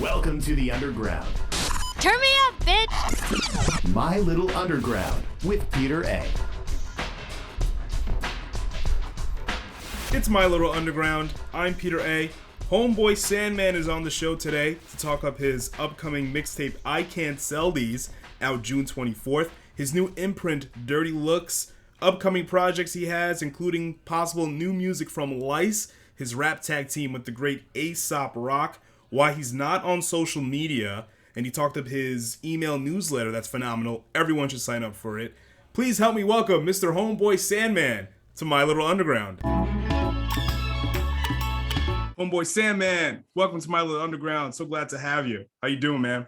Welcome to the Underground. Turn me up, bitch! My Little Underground with Peter A. It's My Little Underground. I'm Peter A. Homeboy Sandman is on the show today to talk up his upcoming mixtape, I Can't Sell These, out June 24th. His new imprint, Dirty Looks. Upcoming projects he has, including possible new music from Lice, his rap tag team with the great Aesop Rock, why he's not on social media, and he talked up his email newsletter that's phenomenal. Everyone should sign up for it. Please help me welcome Mr. Homeboy Sandman to My Little Underground. Homeboy Sandman, welcome to My Little Underground. So glad to have you. How you doing, man?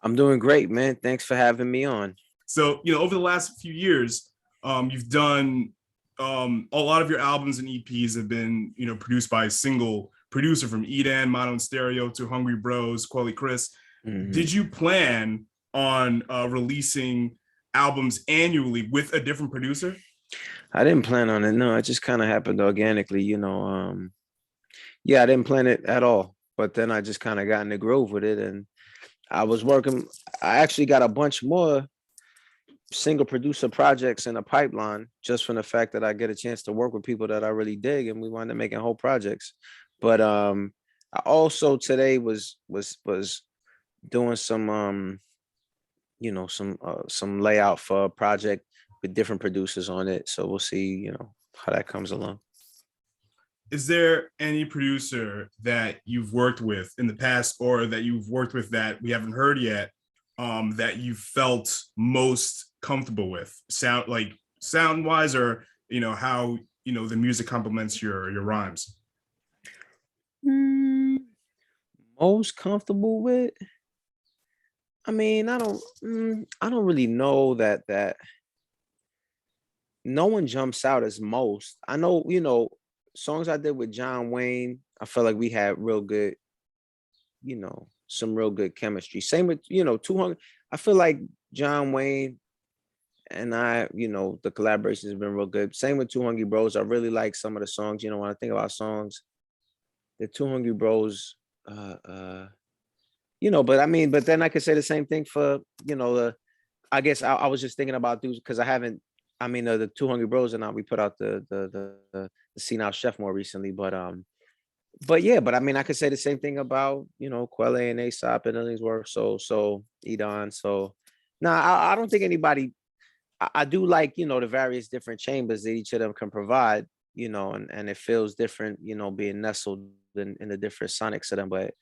I'm doing great, man. Thanks for having me on. So, over the last few years, you've done a lot of your albums and EPs have been, produced by a single producer, from Edan, Mono and Stereo to Hungry Bros, Quelly Chris. Mm-hmm. Did you plan on releasing albums annually with a different producer? I didn't plan on it. No, it just kind of happened organically, Yeah, I didn't plan it at all. But then I just kind of got in the groove with it. And I was working. I actually got a bunch more single producer projects in the pipeline, just from the fact that I get a chance to work with people that I really dig, and we wind up making whole projects. But I also today was doing some some layout for a project with different producers on it. So we'll see, how that comes along. Is there any producer that you've worked with in the past, or that you've worked with that we haven't heard yet, that you felt most comfortable with, sound wise, or how the music complements your rhymes? Most comfortable with? I mean, I don't really know that no one jumps out as most. I know, songs I did with John Wayne, I felt like we had real good, some real good chemistry. Same with, 200. I feel like John Wayne and I, the collaboration has been real good. Same with 2 Hungry Bros. I really like some of the songs. When I think about songs, the 2 Hungry Bros, but then I could say the same thing for, I guess I was just thinking about these because the 2 Hungry Bros, and we put out the Senile Chef more recently, but I could say the same thing about, Quelly and Aesop and Illing's work. So Edan. So I don't think anybody. I do like, the various different chambers that each of them can provide, and it feels different, being nestled in the different sonics of them. But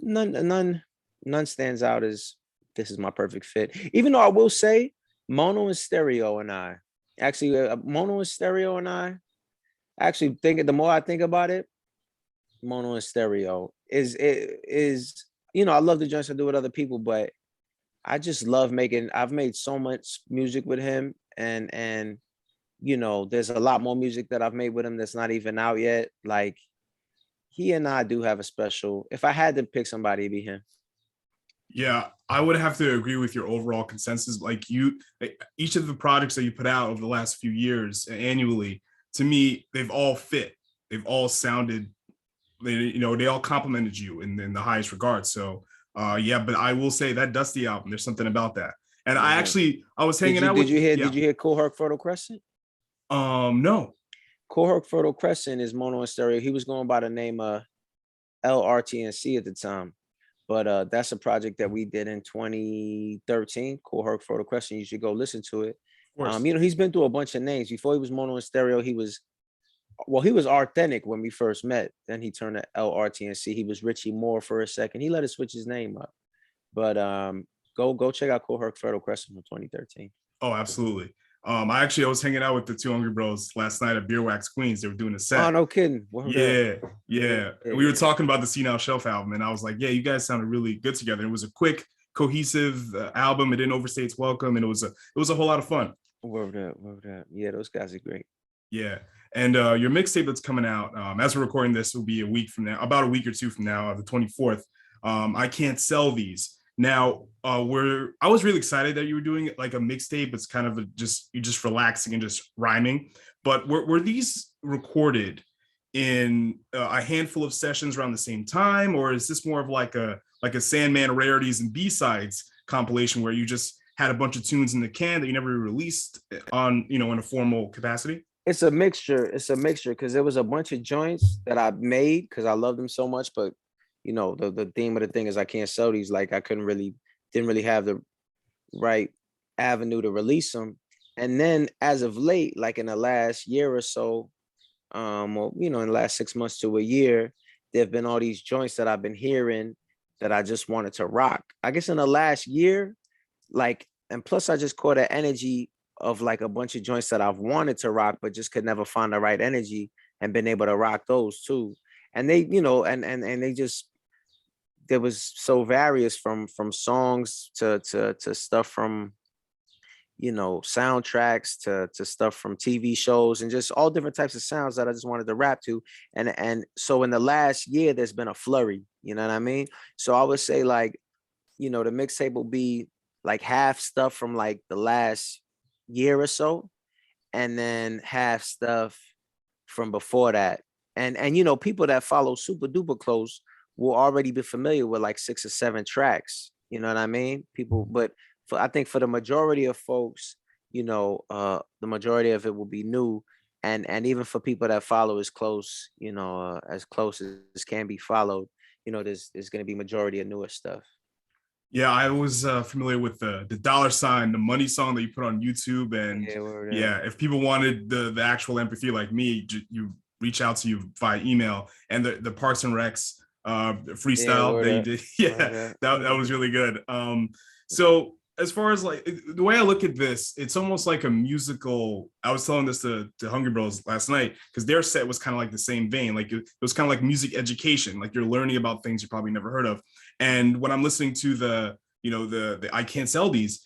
none stands out as this is my perfect fit. Even though I will say, Mono and Stereo and I actually, think the more I think about it, Mono and Stereo is I love the joints I do with other people, but I just love I've made so much music with him, and there's a lot more music that I've made with him that's not even out yet. Like, he and I do have a special. If I had to pick somebody, it'd be him. Yeah, I would have to agree with your overall consensus. Each of the projects that you put out over the last few years annually, to me, they've all fit. They've all sounded, they all complimented you in the highest regard. So, but I will say that Dusty album, there's something about that. And yeah. I was hanging out with. Did you hear Cool Herc Fertile Crescent? No. Cool Herc Fertile Crescent is Mono and Stereo. He was going by the name of LRTNC at the time. But that's a project that we did in 2013, Cool Herc Fertile Crescent. You should go listen to it. He's been through a bunch of names. Before he was Mono and Stereo, he was Authentic when we first met. Then he turned to LRTNC. He was Richie Moore for a second. He let us switch his name up. But go check out Cool Herc Fertile Crescent from 2013. Oh, absolutely. I was hanging out with the 2 Hungry Bros last night at Beer Wax Queens. They were doing a set. Oh, no kidding. Yeah. We were talking about the Senile Shelf album, and I was like, yeah, you guys sounded really good together. It was a quick, cohesive album. It didn't overstay its welcome, and it was a whole lot of fun. Word up. Yeah, those guys are great. Yeah. And your mixtape that's coming out, as we're recording this, will be about a week or two from now, the 24th. I Can't Sell These. Now, I was really excited that you were doing like a mixtape. It's kind of you're just relaxing and just rhyming. But were these recorded in a handful of sessions around the same time, or is this more of like a Sandman rarities and B-sides compilation where you just had a bunch of tunes in the can that you never released on, in a formal capacity? It's a mixture. It's a mixture because there was a bunch of joints that I made because I love them so much. But the theme of the thing is I can't sell these. Like I didn't really have the right avenue to release them. And then as of late, like in the last year or so, or in the last 6 months to a year, there have been all these joints that I've been hearing that I just wanted to rock. I guess in the last year, like, and plus I just caught an energy of like a bunch of joints that I've wanted to rock, but just could never find the right energy and been able to rock those too. And they, and they just, there was so various from songs to stuff from, soundtracks to stuff from TV shows and just all different types of sounds that I just wanted to rap to. And so in the last year, there's been a flurry, you know what I mean? So I would say like, the mixtape will be like half stuff from like the last year or so, and then half stuff from before that. And people that follow super duper close will already be familiar with like 6 or 7 tracks. You know what I mean? People, but I think for the majority of folks, the majority of it will be new. And even for people that follow as close, as close as can be followed, there's going to be majority of newer stuff. Yeah, I was familiar with the $, the money song that you put on YouTube, and if people wanted the actual MP3 like me, you reach out to you via email, and the Parks and Recs freestyle that you did, that was really good. So as far as like the way I look at this, it's almost like a musical. I was telling this to Hungry Bros last night because their set was kind of like the same vein. Like it was kind of like music education. Like you're learning about things you probably never heard of. And when I'm listening to the I Can't Sell These,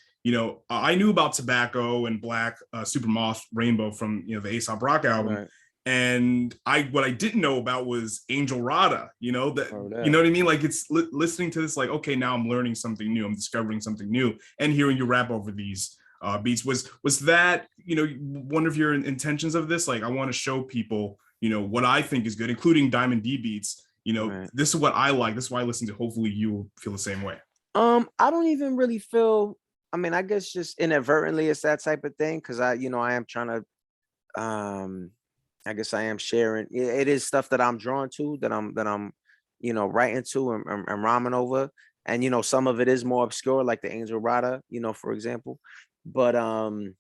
I knew about Tobacco and Black, Super Moth, Rainbow from the A$AP Rock album. Right. And what I didn't know about was Angel Rada, you know what I mean? Like it's listening to this, like, okay, now I'm learning something new. I'm discovering something new and hearing you rap over these beats. Was that, one of your intentions of this? Like, I want to show people, what I think is good, including Diamond D beats. Right. This is what I like. This is why I listen to. Hopefully you will feel the same way. I don't even really feel, I guess just inadvertently it's that type of thing. Cause I am trying to, I guess I am sharing. It is stuff that I'm drawn to, that I'm writing to and rhyming over. And, some of it is more obscure, like the Angel Rada, for example. But I'm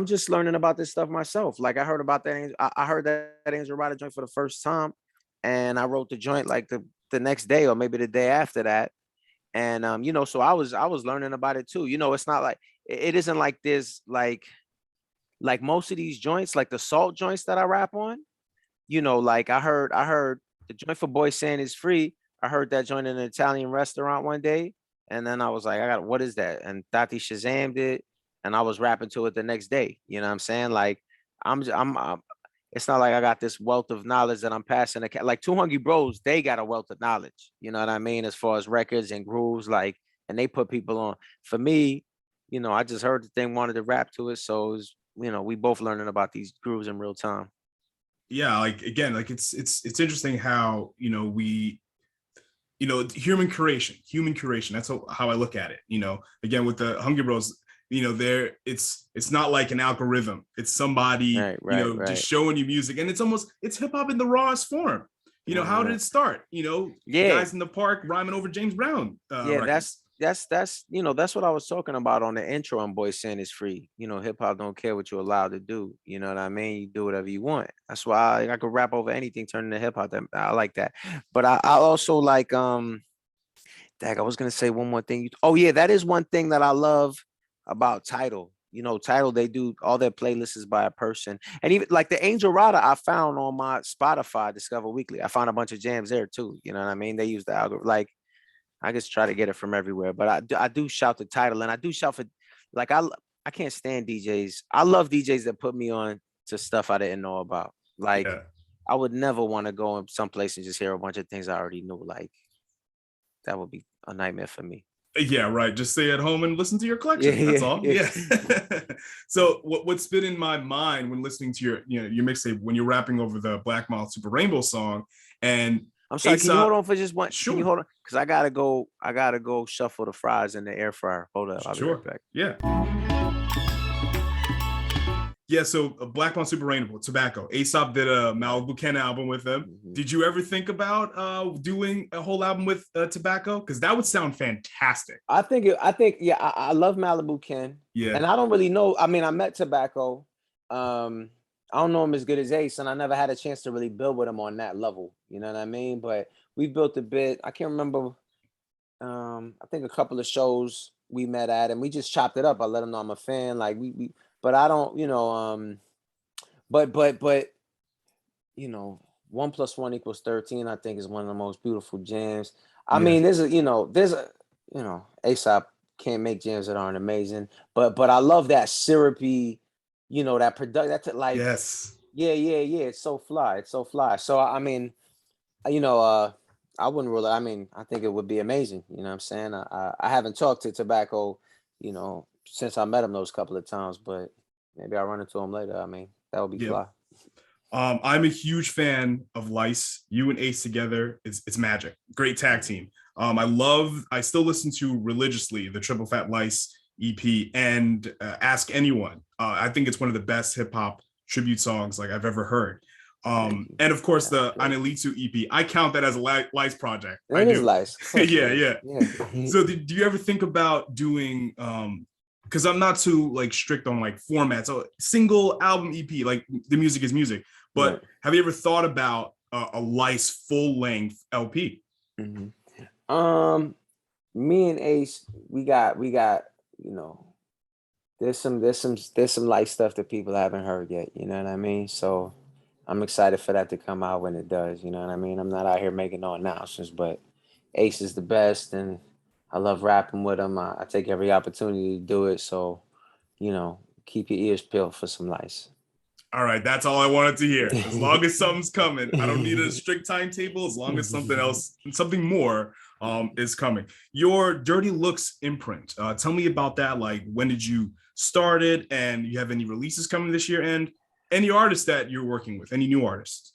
just learning about this stuff myself. Like I heard about that. I heard that Angel Rada joint for the first time. And I wrote the joint like the next day or maybe the day after that. And, so I was learning about it too. It's not like, it isn't like this, like most of these joints, like the salt joints that I rap on, like I heard the joint for Boy Sand is Free. I heard that joint in an Italian restaurant one day. And then I was like, what is that? And Tati Shazammed it. And I was rapping to it the next day. You know what I'm saying? Like I'm it's not like I got this wealth of knowledge that I'm passing. Like Two Hungry Bros, they got a wealth of knowledge. You know what I mean? As far as records and grooves, like, and they put people on. For me, I just heard the thing, wanted to rap to it. So it was, we both learning about these grooves in real time. Yeah, like again, like it's interesting how we, human curation. That's how I look at it. Again with the Hungry Bros, it's not like an algorithm. It's somebody just showing you music, and it's hip hop in the rawest form. How did it start? Guys in the park rhyming over James Brown. Records. That's what I was talking about on the intro on Boy Sand is Free. Hip hop don't care what you're allowed to do. You know what I mean? You do whatever you want. That's why I could rap over anything, turn into hip hop. I like that. But I also like I was gonna say one more thing. That is one thing that I love about Tidal. Tidal, they do all their playlists is by a person. And even like the Angel Rada I found on my Spotify Discover Weekly. I found a bunch of jams there too. You know what I mean? They use the algorithm. Like I just try to get it from everywhere, but I do shout the Tidal, and I do shout for, like, I can't stand DJs. I love DJs that put me on to stuff I didn't know about. Like, I would never want to go someplace and just hear a bunch of things I already knew. Like, that would be a nightmare for me. Yeah, right. Just stay at home and listen to your Yeah, collection. That's yeah, all. yeah. Yeah. So what's been in my mind when listening to your mixtape when you're rapping over the Black Mile Super Rainbow song and I'm sorry. Can you hold Aesop, on for just one? Can you sure, hold on? Because I gotta go. I gotta go shuffle the fries in the air fryer. Hold up. I'll be right sure. back. Yeah. Yeah, so Black Mile Super Rainbow, Tobacco. Aesop did a Malibu Ken album with them. Mhm. Did you ever think about doing a whole album with Tobacco? Because that would sound fantastic. Yeah, I love Malibu Ken, Yeah. and I don't really know. I mean, I met Tobacco. I don't know him as good as Ace, and I never had a chance to really build with him on that level. You know what I mean? But we built a bit. I can't remember. I think a couple of shows we met at, and we just chopped it up. I let him know I'm a fan. Like but I don't, but you know, 1 + 1 = 13. I think is one of the most beautiful jams. I Yeah. mean, Aesop can't make jams that aren't amazing, but I love that syrupy, that product. That's like, Yes. yeah, yeah, yeah. It's so fly. It's so fly. So I mean, you know, uh, I wouldn't rule it. I mean, I think it would be amazing. You know what I'm saying? I haven't talked to Tobacco, since I met him those couple of times, but maybe I'll run into him later. I mean, that would be Yeah. fly. I'm a huge fan of Lice. You and Ace together, it's magic. Great tag team. I still listen to religiously the Triple Fat Lice EP and Ask Anyone. I think it's one of the best hip hop tribute songs like I've ever heard. Thank you. And of course That's the great. Anelitu EP. I count that as a Lice project. I It is do. lice. Of course it Yeah, is. yeah. Yeah. So do you ever think about doing because I'm not too like strict on like formats. So single album EP, like the music is music. Right. But have you ever thought about a Lice full length LP? Mhm. Me and Ace, we got, you know, there's some light stuff that people haven't heard yet. You know what I mean? So I'm excited for that to come out when it does. You know what I mean? I'm not out here making no announcements, but Ace is the best, and I love rapping with him. I take every opportunity to do it. So, keep your ears peeled for some lights. All right, that's all I wanted to hear. As long as something's coming, I don't need a strict timetable. As long as something else, something more, is coming. Your Dirty Looks imprint. Tell me about that. Like, when did you start it? And you have any releases coming this year? And any artists that you're working with? Any new artists?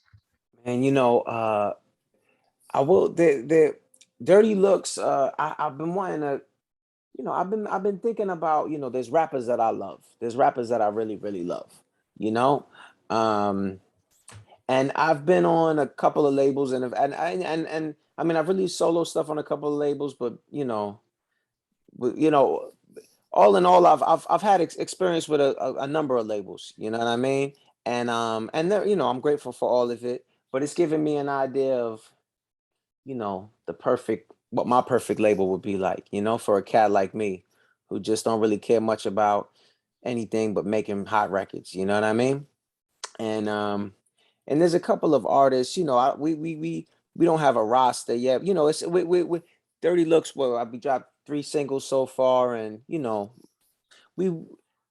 And I will the Dirty Looks. I've been wanting to. I've been thinking about, there's rappers that I love. There's rappers that I really, really love, you know? Um, and I've been on a couple of labels and I mean, I've released solo stuff on a couple of labels, but but, all in all, I've had experience with a number of labels, you know what I mean? And they're, I'm grateful for all of it, but it's given me an idea of, what my perfect label would be like, for a cat like me who just don't really care much about anything but making hot records, you know what I mean? And there's a couple of artists, we don't have a roster yet. It's we Dirty Looks. Well, we dropped 3 singles so far, and we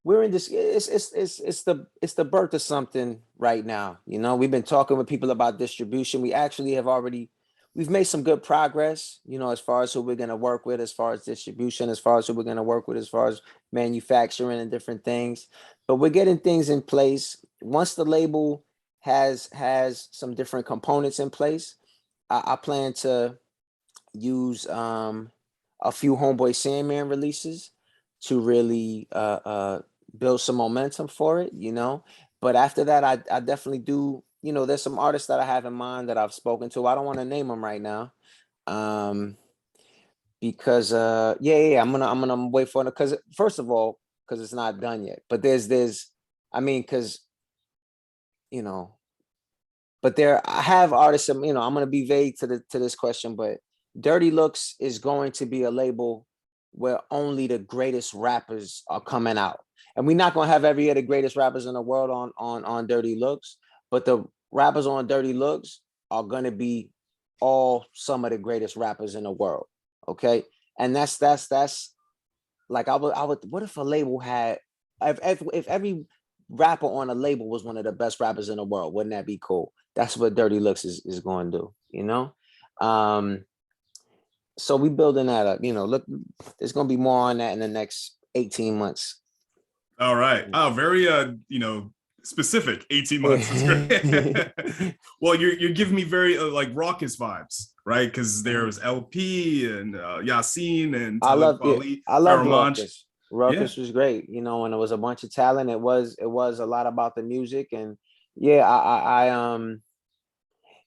we're in this. It's the birth of something right now. We've been talking with people about distribution. We actually we've made some good progress. As far as who we're gonna work with, as far as distribution, as far as who we're gonna work with, as far as manufacturing and different things. But we're getting things in place. Once the label has some different components in place, I plan to use a few Homeboy Sandman releases to really build some momentum for it. But after that, I definitely do. There's some artists that I have in mind that I've spoken to. I don't want to name them right now, because yeah, I'm gonna wait for it, because first of all, because it's not done yet. But I mean, because you know, but I have artists. I'm gonna be vague to this question, but Dirty Looks is going to be a label where only the greatest rappers are coming out, and we're not gonna have every of the greatest rappers in the world on Dirty Looks, but the rappers on Dirty Looks are gonna be all some of the greatest rappers in the world. Okay, and that's like I would. What if a label had if every rapper on a label was one of the best rappers in the world? Wouldn't that be cool? That's what Dirty Looks is going to do. Um, So we building that up. Look, there's gonna be more on that in the next 18 months. All right. Oh, very specific. 18 months. That's great. Well, you're giving me very like raucous vibes, right? Because there was LP and Yasin and I Talib love it. Kweli, I loved Faramanch. Ruckus. Yeah. Ruckus was great, and it was a bunch of talent. It was a lot about the music, and yeah,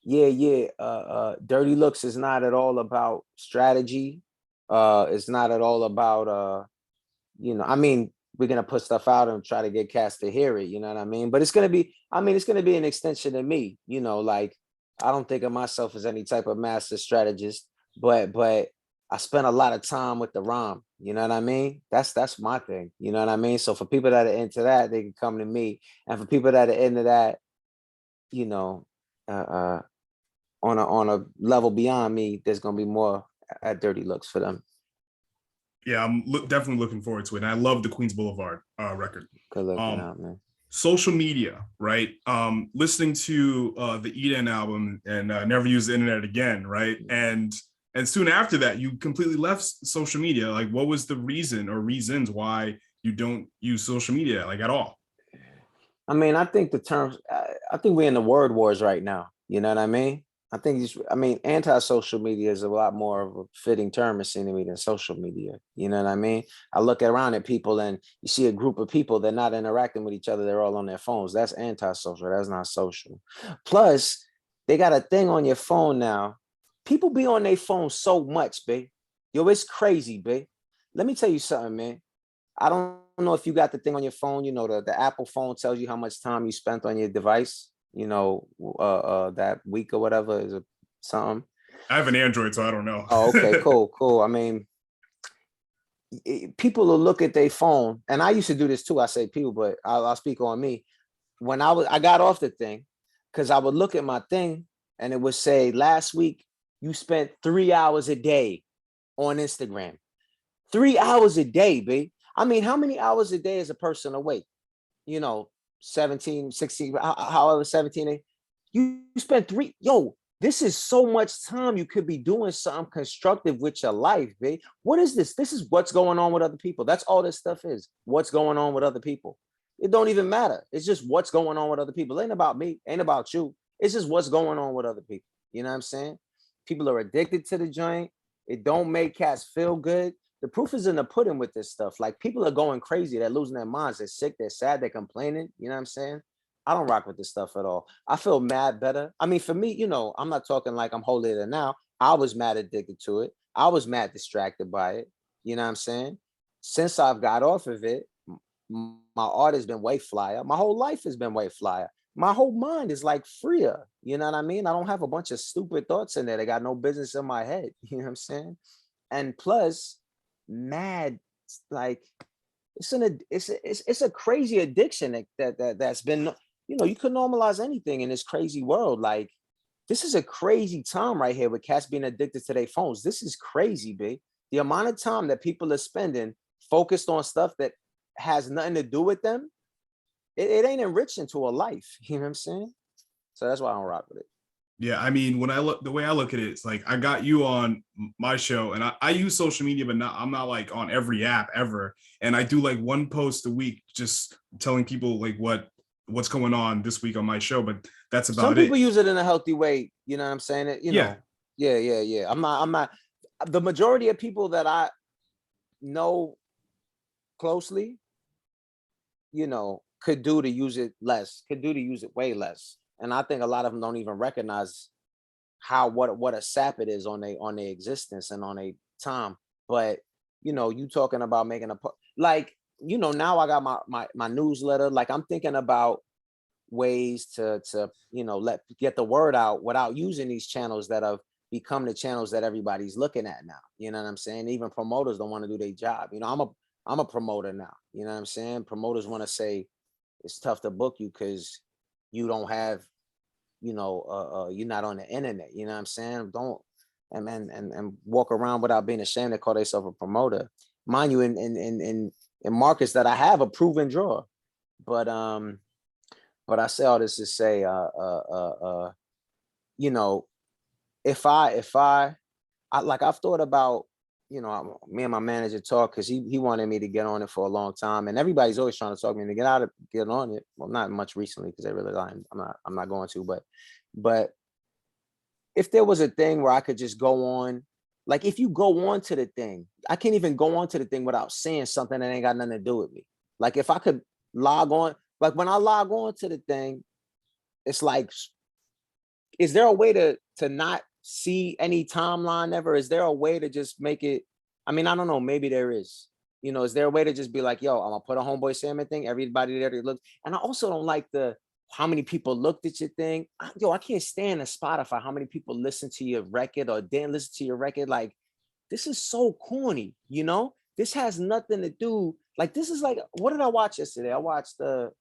yeah. Dirty Looks is not at all about strategy. It's not at all about I mean, we're gonna put stuff out and try to get cast to hear it, you know what I mean? But it's gonna be, it's gonna be an extension of me, like I don't think of myself as any type of master strategist, but I spent a lot of time with the rhyme, you know what I mean? That's my thing, you know what I mean? So for people that are into that, they can come to me. And for people that are into that, you know, uh on a level beyond me, there's gonna be more at Dirty Looks for them. Yeah, I'm definitely looking forward to it. And I love the Queens Boulevard record. Good looking out, man. Social media, right? Listening to the Eden album and Never Use the Internet Again, right? And soon after that, you completely left social media. Like, what was the reason or reasons why you don't use social media like at all? I mean, I think I think we're in the word wars right now. You know what I mean? Anti-social media is a lot more of a fitting term, it seems to me, than social media. You know what I mean? I look around at people and you see a group of people, they're not interacting with each other. They're all on their phones. That's anti-social. That's not social. Plus, they got a thing on your phone now. People be on their phone so much, babe. Yo, it's crazy, babe. Let me tell you something, man. I don't know if you got the thing on your phone, the Apple phone tells you how much time you spent on your device, that week or whatever is something. I have an Android, so I don't know. Oh, okay, cool. I mean, people will look at their phone, and I used to do this too. I say people, but I'll speak on me. When I got off the thing, because I would look at my thing and it would say, last week, you spent 3 hours a day on Instagram. 3 hours a day, babe. I mean, how many hours a day is a person awake? 17, 16, however, 17. You spend this is so much time you could be doing something constructive with your life, babe. What is this? This is what's going on with other people. That's all this stuff is. What's going on with other people. It don't even matter. It's just what's going on with other people. It ain't about me. Ain't about you. It's just what's going on with other people. You know what I'm saying? People are addicted to the joint. It don't make cats feel good. The proof is in the pudding with this stuff. Like, people are going crazy. They're losing their minds. They're sick. They're sad. They're complaining. You know what I'm saying? I don't rock with this stuff at all. I feel mad better. I mean, for me, I'm not talking like I'm holier than now. I was mad addicted to it. I was mad distracted by it. You know what I'm saying? Since I've got off of it, my art has been way flyer. My whole life has been way flyer. My whole mind is like freer. You know what I mean? I don't have a bunch of stupid thoughts in there. They got no business in my head. You know what I'm saying? And plus, mad, like, it's a crazy addiction that's been, you could normalize anything in this crazy world. Like, this is a crazy time right here with cats being addicted to their phones. This is crazy, babe. The amount of time that people are spending focused on stuff that has nothing to do with them, it ain't enriching to a life. You know what I'm saying? So that's why I don't rock with it. Yeah, I mean, the way I look at it, it's like, I got you on my show, and I use social media, but I'm not like on every app ever. And I do like one post a week, just telling people like what's going on this week on my show. But that's about it. Some people use it in a healthy way. You know what I'm saying? Yeah. Yeah. I'm not. The majority of people that I know closely, could do to use it way less. And I think a lot of them don't even recognize what a sap it is on their existence and on their time. But you talking about making now I got my newsletter. Like, I'm thinking about ways to get the word out without using these channels that have become the channels that everybody's looking at now. You know what I'm saying? Even promoters don't want to do their job. I'm a promoter now. You know what I'm saying? Promoters want to say it's tough to book you because you don't have, you're not on the internet. You know what I'm saying? Don't and walk around without being ashamed to call themselves a promoter. Mind you, in markets that I have a proven draw. But I say all this to say, if I I've thought about, me and my manager talk because he wanted me to get on it for a long time, and everybody's always trying to talk me to get on it. Well, not much recently because they really I'm not going to, but if there was a thing where I could just go on, like if you go on to the thing, I can't even go on to the thing without saying something that ain't got nothing to do with me. Like if I could log on, like when I log on to the thing, it's like, is there a way to not see any timeline ever? Is there a way to just make it? I mean, I don't know. Maybe there is. Is there a way to just be like, yo, I'm gonna put a Homeboy Sandman thing, everybody there that looks. And I also don't like how many people looked at your thing. I can't stand the Spotify, how many people listen to your record or didn't listen to your record. Like, this is so corny, This has nothing to do. Like, this is like, what did I watch yesterday? I watched the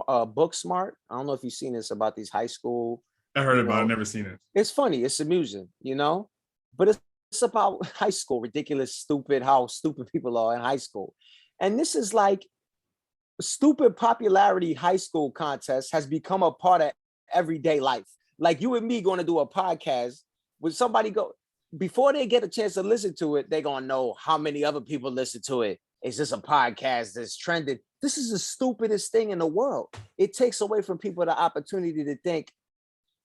Book Smart. I don't know if you've seen this about these high school. I heard about it, never seen it. It's funny, it's amusing, but it's about high school, ridiculous, stupid, how stupid people are in high school. And this is like stupid popularity high school contest has become a part of everyday life. Like you and me going to do a podcast with somebody before they get a chance to listen to it, they're going to know how many other people listen to it. Is this a podcast that's trending? This is the stupidest thing in the world. It takes away from people the opportunity to think,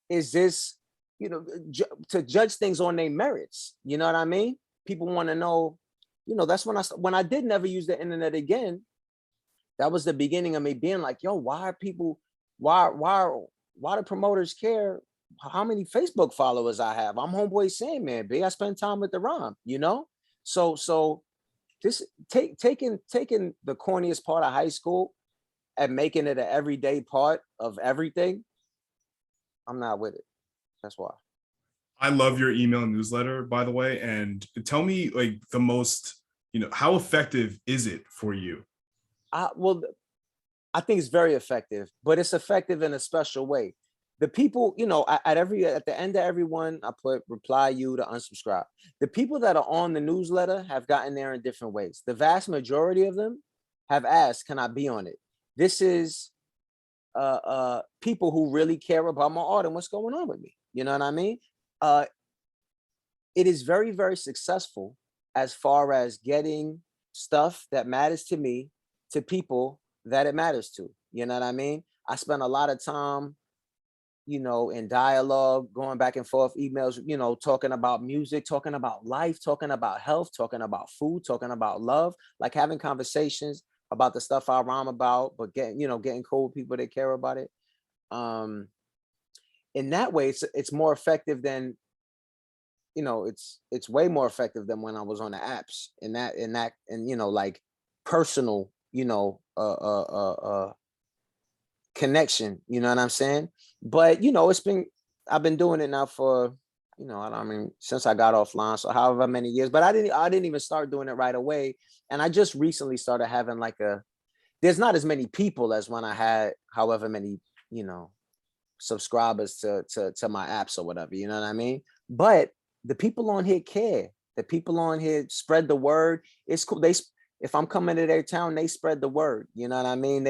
is this, to judge things on their merits. You know what I mean? People want to know, that's when I did never use the internet again. That was the beginning of me being like, yo, why do promoters care how many Facebook followers I have? I'm Homeboy Sandman, B. I spend time with the rhyme, So this taking the corniest part of high school and making it an everyday part of everything, I'm not with it. That's why. I love your email newsletter, by the way. And tell me, like, the most, how effective is it for you? Well, I think it's very effective, but it's effective in a special way. The people, at the end of every one, I put reply you to unsubscribe. The people that are on the newsletter have gotten there in different ways. The vast majority of them have asked, can I be on it? This is people who really care about my art and what's going on with me. You know what I mean? It is very, very successful as far as getting stuff that matters to me to people that it matters to. You know what I mean? I spend a lot of time, in dialogue, going back and forth, emails, talking about music, talking about life, talking about health, talking about food, talking about love, like having conversations about the stuff I rhyme about, but getting cool with people that care about it. In that way, it's more effective than, it's way more effective than when I was on the apps and like personal, connection, you know what I'm saying? But I've been doing it now for, since I got offline, so however many years, but I didn't even start doing it right away. And I just recently started having there's not as many people as when I had however many, subscribers to my apps or whatever, you know what I mean? But the people on here care. The people on here spread the word. It's cool. If I'm coming to their town, they spread the word. You know what I mean?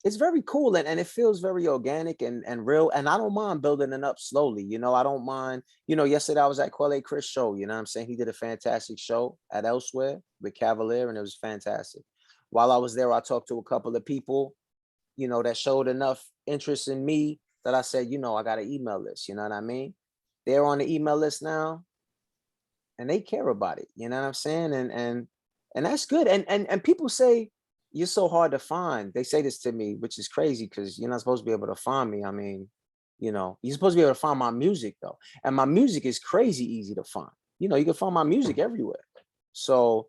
It's very cool and it feels very organic and real. And I don't mind building it up slowly. I don't mind, yesterday I was at Quelle Chris show, you know what I'm saying? He did a fantastic show at Elsewhere with Cavalier and it was fantastic. While I was there, I talked to a couple of people, that showed enough interest in me that I said, I got an email list, you know what I mean? They're on the email list now and they care about it, you know what I'm saying? And that's good. And people say, you're so hard to find. They say this to me, which is crazy because you're not supposed to be able to find me. I mean, you're supposed to be able to find my music though. And my music is crazy easy to find. You can find my music everywhere. So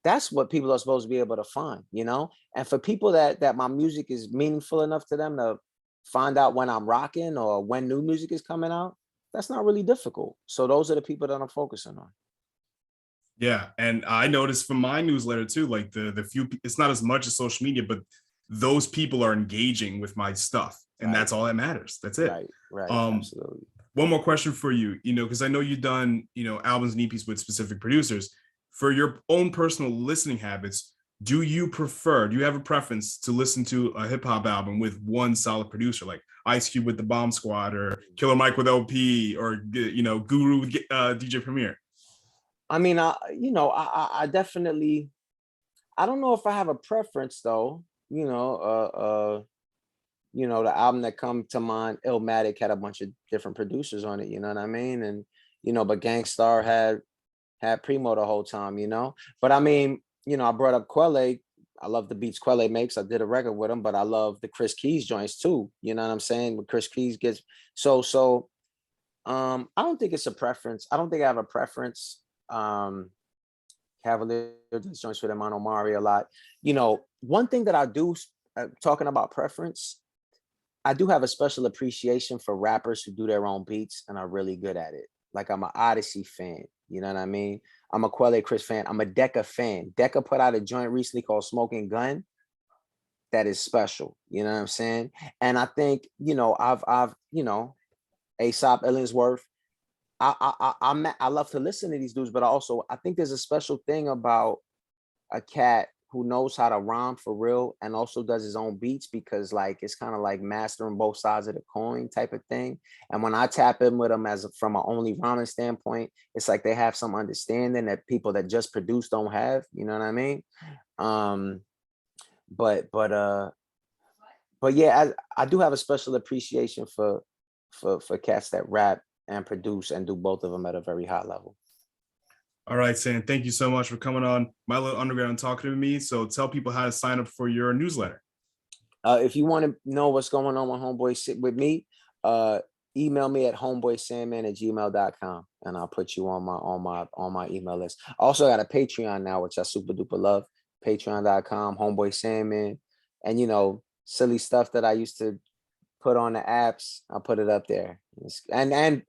that's what people are supposed to be able to find, And for people that my music is meaningful enough to them to find out when I'm rocking or when new music is coming out, that's not really difficult. So those are the people that I'm focusing on. Yeah, and I noticed from my newsletter too, like the few, it's not as much as social media, but those people are engaging with my stuff, and that's all that matters. That's it. Right. Absolutely. One more question for you, because I know you've done, albums and EPs with specific producers. For your own personal listening habits, do you have a preference to listen to a hip hop album with one solid producer, like Ice Cube with the Bomb Squad, or Killer Mike with LP, or Guru with DJ Premier? I mean, I definitely, I don't know if I have a preference though. The album that come to mind, Illmatic, had a bunch of different producers on it. You know what I mean? And but Gangstar had Primo the whole time. But I mean, I brought up Quelle. I love the beats Quelle makes. I did a record with him, but I love the Chris Keys joints too. You know what I'm saying? When Chris Keys gets so. I don't think it's a preference. I don't think I have a preference. Cavalier joints with Hermano Mari a lot. One thing that I do, talking about preference, I do have a special appreciation for rappers who do their own beats and are really good at it. Like, I'm an Odyssey fan. You know what I mean? I'm a Quelle Chris fan. I'm a Decca fan. Decca put out a joint recently called Smoking Gun that is special. You know what I'm saying? And I think, I've Aesop Illingsworth. I love to listen to these dudes, but I think there's a special thing about a cat who knows how to rhyme for real and also does his own beats, because like it's kind of like mastering both sides of the coin type of thing. And when I tap in with them from an only rhyming standpoint, it's like they have some understanding that people that just produce don't have. You know what I mean? But yeah, I do have a special appreciation for cats that rap and produce and do both of them at a very high level. All right, Sam, thank you so much for coming on My Little Underground and talking to me. So tell people how to sign up for your newsletter. If you want to know what's going on with Homeboy with me, email me at homeboysandman@gmail.com and I'll put you on my email list. I also got a Patreon now, which I super duper love. Patreon.com, Homeboy Sandman. And silly stuff that I used to put on the apps, I'll put it up there. And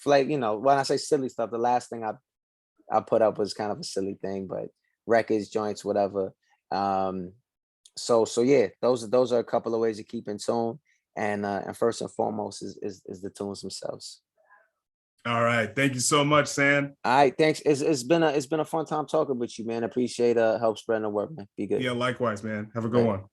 like, when I say silly stuff, the last thing I put up was kind of a silly thing, but records, joints, whatever. So yeah, those are a couple of ways to keep in tune. And first and foremost is the tunes themselves. All right. Thank you so much, Sam. All right, thanks. It's been a fun time talking with you, man. Appreciate help spreading the word, man. Be good. Yeah, likewise, man. Have a good one.